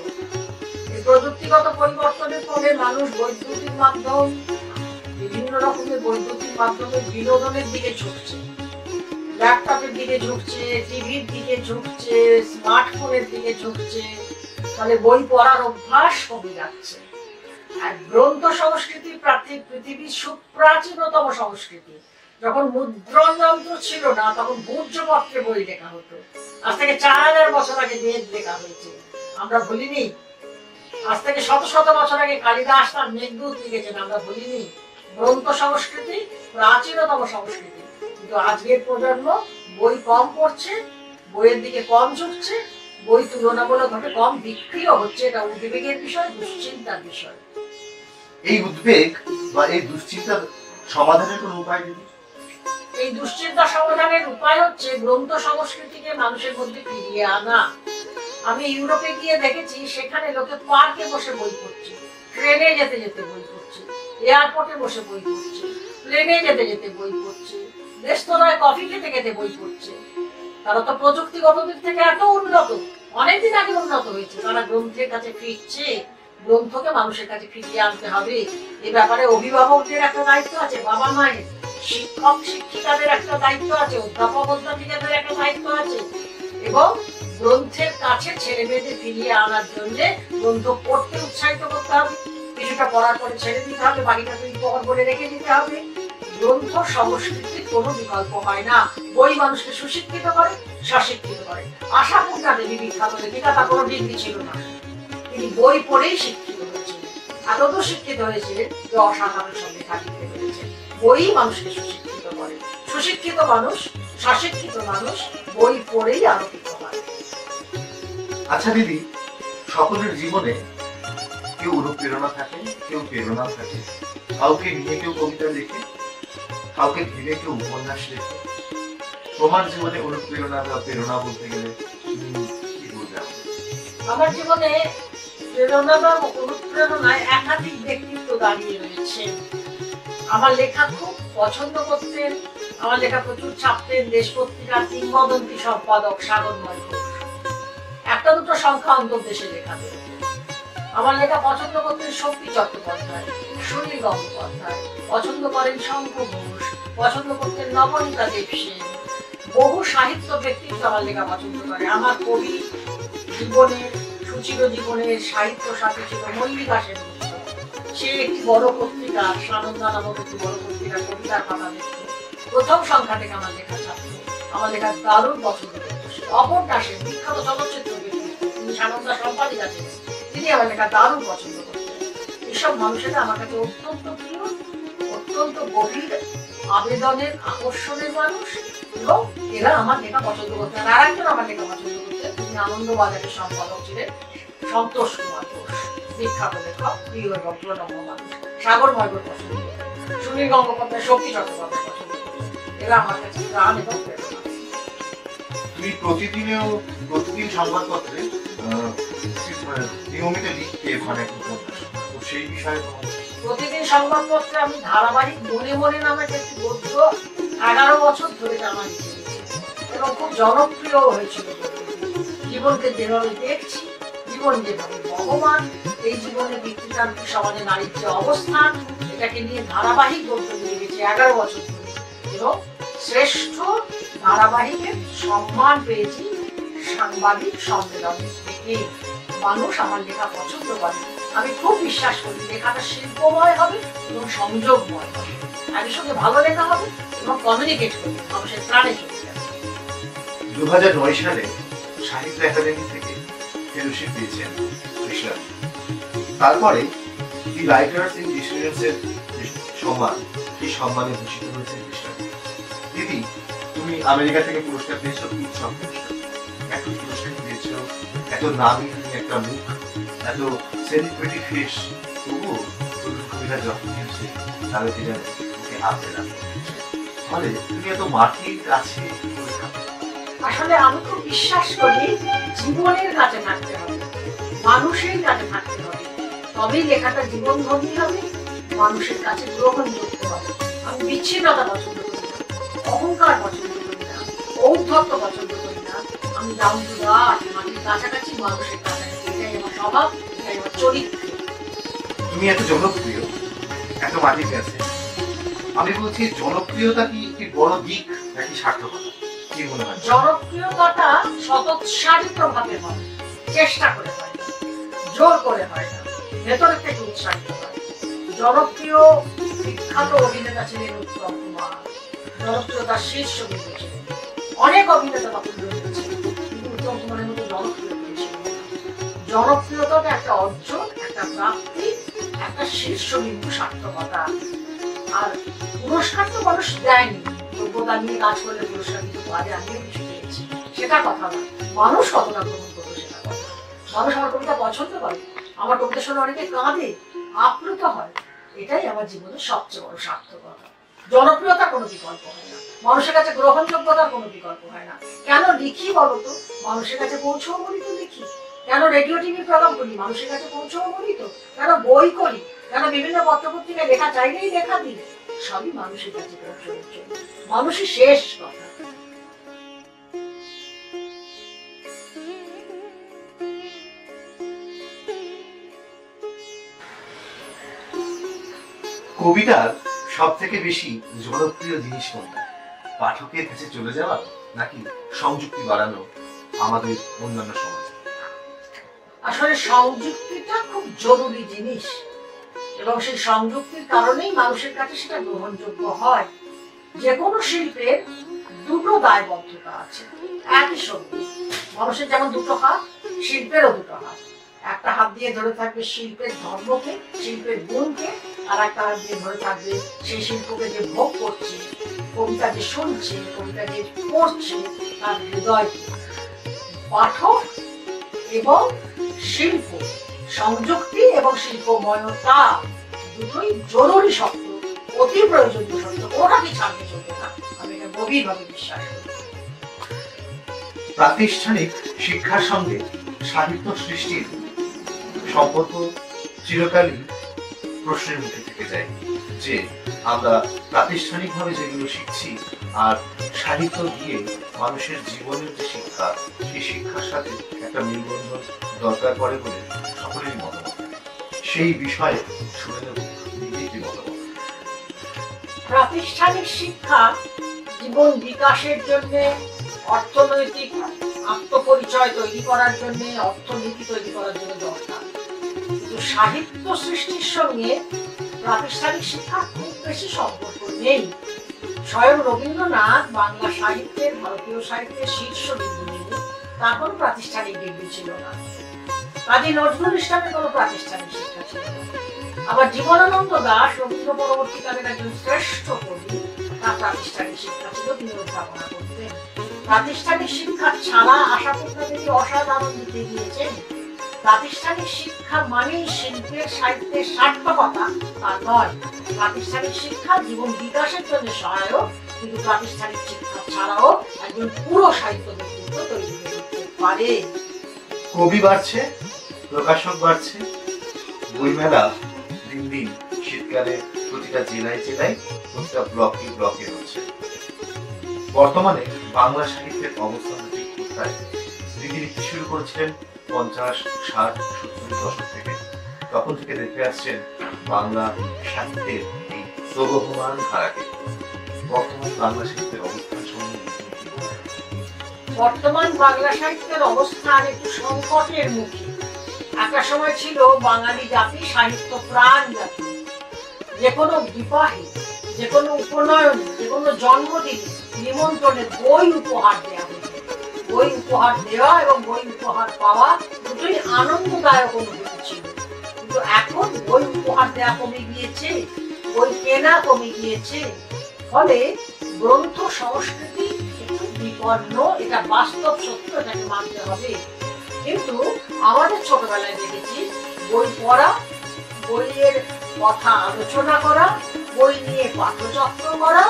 এই প্রযুক্তিগত পরিবর্তনের ফলে মানুষ বৈদ্যুতিক মাধ্যম, বিভিন্ন রকমের বৈদ্যুতিক মাধ্যমে বিনোদনের দিকে ঝুঁকছে, ল্যাপটপের দিকে ঝুঁকছে, টিভির দিকে ঝুঁকছে, স্মার্টফোনের দিকে ঝুঁকছে। ফলে বই পড়ার অভ্যাস কমে যাচ্ছে। আর গ্রন্থ সংস্কৃতি পৃথিবীর সুপ্রাচীনতম সংস্কৃতি। যখন মুদ্রণ যন্ত্র ছিল না, তখন ভূর্জপত্রে বই লেখা হতো। আজ থেকে 4000 বছর আগে বেদ লেখা হয়েছে, আমরা ভুলিনি। আজ থেকে শত শত বছর আগে কালিদাস তার মেঘদূত লিখেছেন, আমরা ভুলিনি। গ্রন্থ সংস্কৃতি প্রাচীনতম সংস্কৃতি। কিন্তু আজকের প্রজন্ম বই কম পড়ছে, বইয়ের দিকে কম ঝুঁকছে, বই তুলনামূলকভাবে কম বিক্রিও হচ্ছে। এটা উদ্বেগের বিষয়, দুশ্চিন্তার বিষয়। এই উদ্বেগ বা এই দুশ্চিন্তার সমাধানের কোনো উপায় নেই? এই দুশ্চিন্তা সমাধানের উপায় হচ্ছে গ্রন্থ সংস্কৃতিকে মানুষের মধ্যে ফিরিয়ে আনা। আমি ইউরোপে গিয়ে দেখেছি, সেখানে লোকে পার্কে বসে বই পড়ছে, ট্রেনে যেতে যেতে বই পড়ছে, এয়ারপোর্টে বসে বই পড়ছে, প্লেনে যেতে যেতে বই পড়ছে, রেস্তোরাঁয় কফি খেতে খেতে বই পড়ছে। তারা তো প্রযুক্তিগত দিক থেকে এত উন্নত, অনেকদিন আগে উন্নত হয়েছে। তারা গ্রন্থের কাছে ফিরছে। গ্রন্থকে মানুষের কাছে ফিরিয়ে আনতে হবে। এ ব্যাপারে অভিভাবকদের একটা দায়িত্ব আছে, বাবা মায়ের, শিক্ষক শিক্ষিকাদের একটা দায়িত্ব আছে, অধ্যাপক অধ্যাপিকাদের একটা দায়িত্ব আছে। এবং গ্রন্থের কাছে ছেলে মেয়েদের ফিরিয়ে আনার জন্য গ্রন্থ পড়তে উৎসাহিত করতে হবে। কিছুটা পড়ার পরে ছেড়ে দিতে হবে, বাড়িটা তুই পড় বলে রেখে দিতে হবে। গ্রন্থ সংস্কৃতির কোনো বিকল্প হয় না। বই মানুষকে সুশিক্ষিত করে, সশিক্ষিত করে। আশাপূর্ণা দেবী বিখ্যাত লেখিকা, তার কোনো ডিগ্রি ছিল না, তিনি বই পড়েই শিক্ষিত হয়েছিলেন। এত শিক্ষিত হয়েছিলেন যে অসাধারণ সঙ্গে থাকিতে পেরেছে। বই মানুষকে সুশিক্ষিত করে। সুশিক্ষিত মানুষ, সশিক্ষিত মানুষ বই পড়েই আলোকিত হয়। আচ্ছা দিদি, সকলের জীবনে কেউ অনুপ্রেরণা থাকে, কেউ প্রেরণা থাকে। কাউকে নিয়ে কেউ কবিতা লেখে, কাউকে ভেবে কেউ উপন্যাস লেখে। তোমার জীবনে অনুপ্রেরণা বা প্রেরণা বলতে গেলে কি বলতে হবে? আমার জীবনে প্রেরণা বা অনুপ্রেরণায় একাধিক ব্যক্তিত্ব দাঁড়িয়ে রয়েছে। আমার লেখা খুব পছন্দ করতেন, আমার লেখা প্রচুর ছাপতেন দেশ পত্রিকার কিংবদন্তি সম্পাদক সাগরময় ঘোষ। একটা দুটো সংখ্যা অন্তর্দেশে লেখা বেরোতো। আমার লেখা পছন্দ করতেন শক্তি চট্টোপাধ্যায়, সুনীল গঙ্গোপাধ্যায়, পছন্দ করেন শঙ্খ ঘোষ, পছন্দ করতেন নবনীতা দেবসেন। বহু সাহিত্য ব্যক্তিত্ব আমার লেখা পছন্দ করে। আমার কবি জীবনের, সুচির জীবনের সাহিত্য সাথী ছিল মল্লিকা সেন। সে একটি বড় পত্রিকা, সানন্দা নামক একটি বড় পত্রিকা, কবিতার পাতা লিখত। প্রথম সংখ্যা থেকে আমার লেখা ছাপত। আমার লেখা দারুণ পছন্দ করত। অপর দাসের বিখ্যাত চলচ্চিত্র ব্যক্তিত্ব, তিনি সানন্দা সম্পাদিকা ছিলেন, তিনি আমার লেখা দারুণ পছন্দ করতেন। এইসব মানুষেরা আমার কাছে অত্যন্ত প্রিয়, অত্যন্ত গভীর আবেদনের আকর্ষণের মানুষ, এবং এরা আমার লেখা পছন্দ করতেন। আর একজন আমার লেখা পছন্দ করতেন, তিনি আনন্দবাজারের সম্পাদক ছিলেন সন্তোষ কুমার ঘোষ, বিখ্যাত লেখক, প্রিয় এবং প্রণম্য মানুষ। সাগর ময়গর পছন্দ করতেন, সুনীল গঙ্গোপাধ্যায়, শক্তি চট্টোপাধ্যায় পছন্দ করতেন। এরা আমার কাছে প্রাণ এবং প্রেরণা। তুমি প্রতিদিন সংবাদপত্রে নিয়মিত লিখতে, মানে সেই বিষয়ে প্রতিদিন সংবাদপত্রে আমি ধারাবাহিক মনে মনে নামে একটি গদ্য 11 বছর ধরে টানা লিখে গেছি, এবং খুব জনপ্রিয় হয়েছিল। জীবনকে যেভাবে দেখছি, জীবন যেভাবে বহমান, এই জীবনে পিতৃতান্ত্রিক সমাজে নারীর যে অবস্থান, এটাকে নিয়ে ধারাবাহিক গদ্য লিখে গেছি 11 বছর ধরে, এবং শ্রেষ্ঠ ধারাবাহিকের সম্মান পেয়েছি সাংবাদিক সম্মেলন থেকে। মানুষ আমার লেখা পছন্দ করে। আমি খুব বিশ্বাস করি লেখাটা শিল্পময় হবে এবং সংযোগময় হবে, একই সঙ্গে ভালো লেখা হবে এবং কমিউনিকেট করবে, মানুষের প্রাণে চলে যাবে। 2009 সালে সাহিত্য একাডেমি থেকে ফেলোশিপ পেয়েছেন কৃষ্ণা। তারপরে দি রাইটার্স ইন ডিসিডেন্সের সম্মান, এই সম্মানে ভূষিত হয়েছে কৃষ্ণা। দিদি, তুমি আমেরিকা থেকে পুরস্কার পেয়েছো, সব পুরস্কার, এত পুরস্কার পেয়েছো, এত নামী একটা মুখ, এত সেলিব্রিটি ফেস, তবুও কবিতা যখন নিয়েছে তাহলে কি জানো ওকে হাতে না, ফলে তুমি এত মাটির কাছে থাকো। আসলে আমি খুব বিশ্বাস করি জীবনের কাছে থাকতে হবে, মানুষের কাছে থাকতে হবে, তবেই লেখাটা জীবনধর্মী হবে, মানুষের কাছে গ্রহণযোগ্য হবে। আমি বিচ্ছিন্নতা পছন্দ করি না, অহংকার পছন্দ করি না, ঔদ্ধত্য পছন্দ করি না। আমি ডাউন টু আর্থ, মাটির কাছাকাছি, মানুষের কাছাকাছি, এটাই আমার স্বভাব, এটাই আমার চরিত্র। তুমি এত জনপ্রিয়, এত মাটির কাছে, আমি বলছি জনপ্রিয়তা কি একটি বড় দিক নাকি সার্থকতা? কি মনে হয়? জনপ্রিয়তাটা স্বতঃসারিত ভাবে হয়, চেষ্টা করে হয় না, জোর করে হয় না, ভেতরের থেকে উৎসাহিত হয়। জনপ্রিয় বিখ্যাত অভিনেতা ছিলেন উত্তম কুমার, জনপ্রিয়তার শীর্ষ বিন্দু ছিলেন। অনেক অভিনেতা তখন ছিলেন, কিন্তু উত্তম কুমারের মতো জনপ্রিয় ছিলেন। জনপ্রিয়তাটা একটা অর্জন, একটা প্রাপ্তি, একটা শীর্ষবিন্দু, সার্থকতা। আর পুরস্কার তো মানুষ দেয়নি, যোগ্যতা নিয়ে কাজ করলে পুরস্কার কিন্তু পাওয়া যায়, আমিও কিছু পেয়েছি, সেটা কথা না। মানুষ কতটা গ্রহণ করবে সেটা কথা। মানুষ আমার কবিতা পছন্দ করে, আমার কবিতা শুনে অনেকে কাঁদে, আপ্লুত হয়, এটাই আমার জীবনের সবচেয়ে বড় সার্থকতা। জনপ্রিয়তার কোনো বিকল্প হয় না, মানুষের কাছে গ্রহণযোগ্যতার কোনো বিকল্প হয় না। কেন লিখি বলতো? মানুষের কাছে পৌঁছবো বলি তো লিখি। কেন রেডিও টিভি প্রোগ্রাম করি? মানুষের কাছে পৌঁছবো বলি তো। কেন বই করি? কেন বিভিন্ন পত্রপত্রিকায় লেখা চাইলেই লেখা দিই? সবই মানুষের কাছে পৌঁছানোর জন্য। মানুষই শেষ কথা। কবিতার সব থেকে বেশি জনপ্রিয় জিনিস কোনটা? পাঠকের কাছে চলে যাওয়া নাকি সংযুক্তি বাড়ানো আমাদের অন্যান্য সমাজে? আসলে সংযুক্তিটা খুব জরুরি জিনিস, এবং সেই সংযুক্তির কারণেই মানুষের কাছে সেটা গ্রহণযোগ্য হয়। যে কোনো শিল্পের দুটো দায়বদ্ধতা আছে একই সঙ্গে। মানুষের যেমন দুটো হাত, শিল্পেরও দুটো হাত। একটা হাত দিয়ে ধরে থাকবে শিল্পের ধর্মকে, শিল্পের গুণকে, আর একটা হাত দিয়ে ধরে থাকবে সেই শিল্পকে যে ভোগ করছে, কবিতা যে শুনছে, কবিতা যে পড়ছে, তার হৃদয়কে। পাঠক এবং শিল্প, সংযুক্তি এবং শিল্পময়তা দুটোই জরুরি শব্দ, অতি প্রয়োজনীয় শব্দ, ওটাকে ছাড়তে চলবে না। আমি এটা গভীরভাবে বিশ্বাস করি। প্রাতিষ্ঠানিক শিক্ষার সঙ্গে সাহিত্য সৃষ্টির সম্পর্ক চিরকালই প্রশ্নের মুখে থেকে যায়, যে আমরা প্রাতিষ্ঠানিকভাবে যেগুলো শিখছি আর সাহিত্য দিয়ে মানুষের জীবনের যে শিক্ষা, সেই শিক্ষার সাথে একটা মেলবন্ধন দরকার পড়ে বলে সকলেরই মতামত। সেই বিষয়ে শুনে নেব দিদির মতামত। প্রাতিষ্ঠানিক শিক্ষা জীবন বিকাশের জন্য, অর্থনৈতিক আত্মপরিচয় তৈরি করার জন্য, অর্থনীতি তৈরি করার জন্য দরকার। কিন্তু সাহিত্য সৃষ্টির সঙ্গে প্রাতিষ্ঠানিক শিক্ষার খুব বেশি সম্পর্ক নেই। স্বয়ং রবীন্দ্রনাথ বাংলা সাহিত্যের, ভারতীয় সাহিত্যের শীর্ষবিন্দু তিনি, তার কোনো প্রাতিষ্ঠানিক ডিগ্রি ছিল না। কাজী নজরুল ইসলামের কোনো প্রাতিষ্ঠানিক শিক্ষা ছিল না। আবার জীবনানন্দ দাশ রবীন্দ্র পরবর্তীকালের একজন শ্রেষ্ঠ কবি। তার প্রাতিষ্ঠানিক শিক্ষা ছিল, তিনি অধ্যাপনা করতেন। প্রাতিষ্ঠানিক শিক্ষা ছাড়া আশাপুর্ণা দেবী অসাধারণ দিতে গিয়েছেন। প্রাতিষ্ঠানিক শিক্ষা মানেই শিল্পের সাহিত্যের সার্থকতা তা নয়। প্রাতিষ্ঠানিক শিক্ষা জীবন বিকাশের জন্য সহায়ক, কিন্তু প্রাতিষ্ঠানিক শিক্ষা ছাড়াও একজন পুরো সাহিত্য ব্যক্তিত্ব তৈরি করতে পারে। কবি বাড়ছে, প্রকাশক বাড়ছে, বইমেলা দিন দিন শীতকালে প্রতিটা জেলায় জেলায়, প্রতিটা ব্লকে ব্লকে হচ্ছে। বর্তমানে বাংলা সাহিত্যের অবস্থান ঠিক কোথায়? দিদি লিখতে শুরু করেছিলেন 50, 60, 70 দশক থেকে। তখন থেকে দেখে আসছেন বাংলা সাহিত্যের এই প্রবহমান ধারাকে। বর্তমান বাংলা সাহিত্যের অবস্থান সম্বন্ধে বর্তমান বাংলা সাহিত্যের অবস্থান একটু সংকটের মুখে। একটা সময় ছিল বাঙালি জাতি সাহিত্য প্রাণ জাতি। যে কোনো বিবাহে, যে কোনো উপনয়নে, যে কোনো জন্মদিনে, নিমন্ত্রণে বই উপহার দেওয়া হতো। বই উপহার দেওয়া এবং বই উপহার পাওয়া দুটোই আনন্দদায়ক অনুভূতি ছিল। কিন্তু এখন বই উপহার দেওয়া কমে গিয়েছে, বই কেনা কমে গিয়েছে। ফলে গ্রন্থ সংস্কৃতি একটু বিপন্ন, এটা বাস্তব সত্য, এটাকে মানতে হবে। কিন্তু আমাদের ছোটবেলায় দেখেছি বই পড়া, বইয়ের কথা আলোচনা করা, বই নিয়ে পাঠচক্র করা,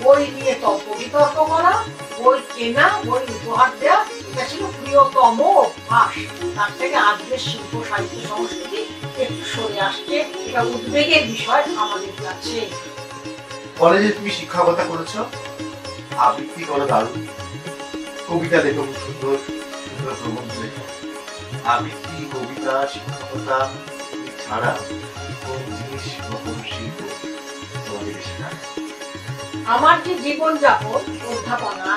বই নিয়ে তর্ক বিতর্ক করা, বই কেনা, বই উপহার দেওয়া, এটা ছিল প্রিয়তম অভ্যাস। তার থেকে আজকের শিল্প সাহিত্য সংস্কৃতি একটু সরে আসছে, এটা উদ্বেগের বিষয় আমাদের কাছে। কলেজে তুমি শিক্ষকতা করেছো, আবৃত্তি করো দারুণ, কবিতা লেখো সুন্দর সুন্দর প্রবন্ধ লেখো। আবৃত্তি, কবিতা, শিক্ষকতা ছাড়া কোন জিনিস বা কোন শিল্প তোমাদের শেখায়? আমার যে জীবনযাপন, অধ্যাপনা,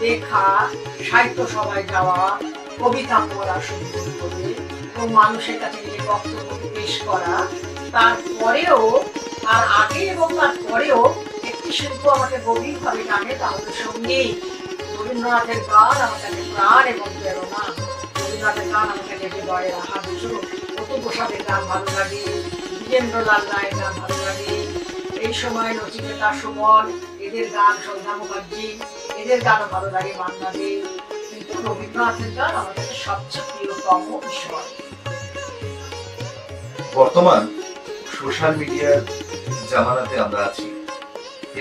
লেখা, সাহিত্য সভায় যাওয়া, কবিতা পড়া শুরু করে এবং মানুষের কাছে নিজের বক্তব্য পেশ করা, তারপরেও, তার আগে এবং তারপরেও একটি শিল্প আমাকে গভীরভাবে টানে, তা হলো সঙ্গীত। রবীন্দ্রনাথের গান আমার কাছে প্রাণ এবং প্রেরণা। রবীন্দ্রনাথের গান আমার কাছে হৃদয়ের আহার্য। অতু প্রসাদের গান ভালো লাগে, বিজেন্দ্রলাল রায়ের গান ভালো লাগে, এই সময় নচিকেতা সুমন, এদের গান, সন্ধ্যা মুখার্জি, এদের গানও ভালো লাগে, মান্না দে। কিন্তু রবীন্দ্রনাথের গান আমার কাছে সবচেয়ে প্রিয়তম বিষয়। বর্তমান সোশ্যাল মিডিয়ার জামানাতে আমরা আছি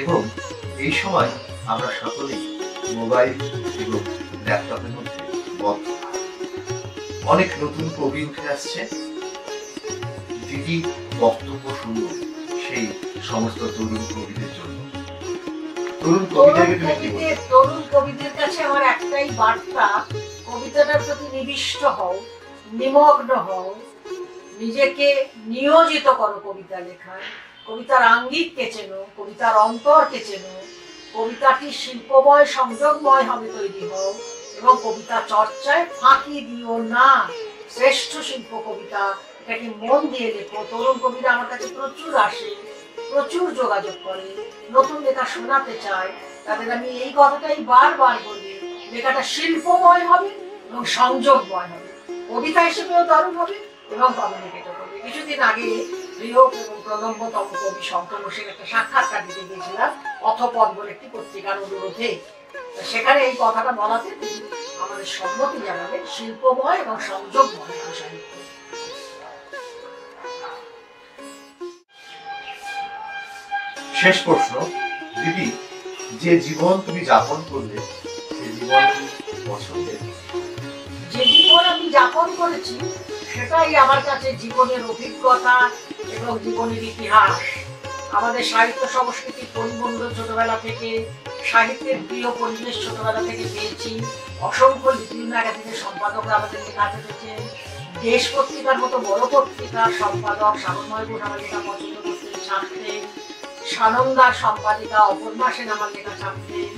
এবং এই সময় আমরা সকলেই মোবাইল এবং ল্যাপটপের মধ্যে বদ্ধ। অনেক নতুন কবি উঠে আসছে। দিদি বক্তব্য শুনবো সেই সমস্ত তরুণ কবিদের জন্য। তরুণ কবিদেরকে তুমি কি বলবে? তরুণ কবিদের কাছে আমার একটাই বার্তা, কবিতাটার প্রতি নিবিষ্ট হও, নিমগ্ন হও, নিজেকে নিয়োজিত করো কবিতা লেখায়। কবিতার আঙ্গিককে চেনো, কবিতার অন্তরকে চেনো, কবিতাটি শিল্পময় সংযোগময় হবে তৈরি হও এবং কবিতা চর্চায় ফাঁকি দিও না। শ্রেষ্ঠ শিল্প কবিতা, এটাকে মন দিয়ে লেখো। তরুণ কবিরা আমার কাছে প্রচুর আসে, প্রচুর যোগাযোগ করে, নতুন লেখা শোনাতে চায়। তাদের আমি এই কথাটাই বারবার বলি, লেখাটা শিল্পময় হবে এবং সংযোগময় হবে, কবিতা হিসেবেও দারুণ হবে এবং কমিউনিকেটও করবে। কিছুদিন আগে প্রিয় এবং প্রলম্বতম কবি শঙ্কর ঘোষের একটা সাক্ষাৎকার দিতে গিয়েছিলাম অথপদ বলে একটি পত্রিকার অনুরোধে। সেখানে এই কথাটা বলাতে তিনি আমাদের সম্মতি জানাবেন, শিল্পময় এবং সংযোগময় সাহিত্য। শেষ প্রশ্ন, দিদি, যে জীবন তুমি যাপন করলে সে জীবন কি পছন্দের? যে জীবন আমি যাপন করেছি সেটাই আমার কাছে জীবনের অভিজ্ঞতা এবং জীবনের ইতিহাস। আমাদের সাহিত্য সংস্কৃতির পরিমণ্ডল ছোটবেলা থেকে, সাহিত্যের প্রিয় পরিবেশ ছোটবেলা থেকে পেয়েছি। অসংখ্য লিটিল ম্যাগাজিনের সম্পাদকরা আমাদের লেখা পেয়েছেন। দেশ পত্রিকার মতো বড় পত্রিকার সম্পাদক সাগরময় ঘোষ আমার লেখা পছন্দ করতেন, ছাপতেন। সানন্দার সম্পাদিকা অপর্ণা সেন আমার লেখা ছাপতেন,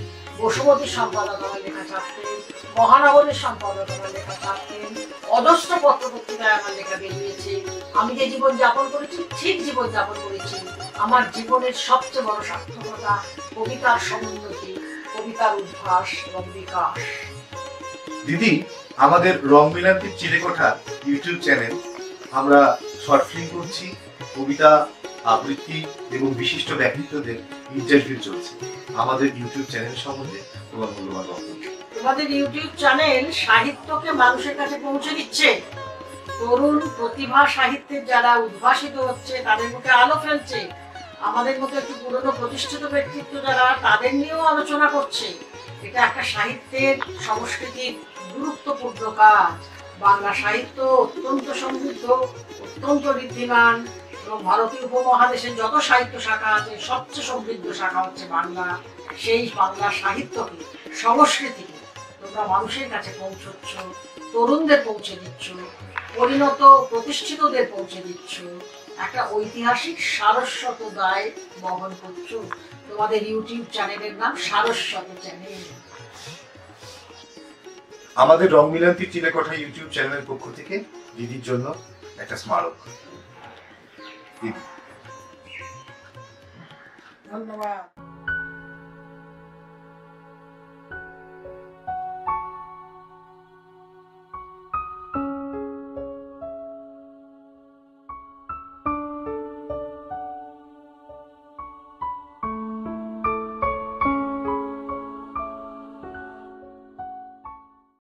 বসুমতীর সম্পাদক আমার লেখা ছাপতেন, মহানগরের সম্পাদক আমার লেখা ছাপতেন, অজস্র পত্র পত্রিকায় আমার লেখা বেরিয়েছে। আমি যে জীবন যাপন করেছি ঠিক জীবন যাপন করেছি। আমার জীবনের সবচেয়ে বড় সার্থকতা কবিতার সমুন্নতি, কবিতার উদ্ভাস এবং বিকাশ। দিদি, আমাদের রং মিলান্তির চিলেকোঠা ইউটিউব চ্যানেল, আমরা শর্ট ফিল্ম করছি, কবিতা আবৃত্তি এবং বিশিষ্ট ব্যক্তিত্বদের ইন্টারভিউ চলছে। আমাদের ইউটিউব চ্যানেল সম্বন্ধে তোমার মূল্যবান বক্তব্য। তোমাদের ইউটিউব চ্যানেল সাহিত্যকে মানুষের কাছে পৌঁছে দিচ্ছে। তরুণ প্রতিভা সাহিত্যের যারা উদ্ভাসিত হচ্ছে তাদের মুখে আলো ফেলছে। আমাদের মতো একটু পুরনো প্রতিষ্ঠিত ব্যক্তিত্ব যারা তাদের নিয়েও আলোচনা করছে। এটা একটা সাহিত্যের সংস্কৃতির গুরুত্বপূর্ণ কাজ। বাংলা সাহিত্য অত্যন্ত সমৃদ্ধ, অত্যন্ত ঋদ্ধিমান এবং ভারতীয় উপমহাদেশের যত সাহিত্য শাখা আছে সবচেয়ে সমৃদ্ধ শাখা হচ্ছে বাংলা। সেই বাংলা সাহিত্যকে, সংস্কৃতিকে তোমরা মানুষের কাছে পৌঁছচ্ছ, তরুণদের পৌঁছে দিচ্ছ, পরিণত প্রতিষ্ঠিতদের পৌঁছে দিচ্ছ। একটা ঐতিহাসিক সারস্বত দায় বহন করছো। তোমাদের ইউটিউব চ্যানেলের নাম সারস্বত চ্যানেল। আমাদের রং মিলন্তির চিলেকোঠা ইউটিউব চ্যানেলের পক্ষ থেকে দিদির জন্য একটা স্মারক। দিদি, ধন্যবাদ।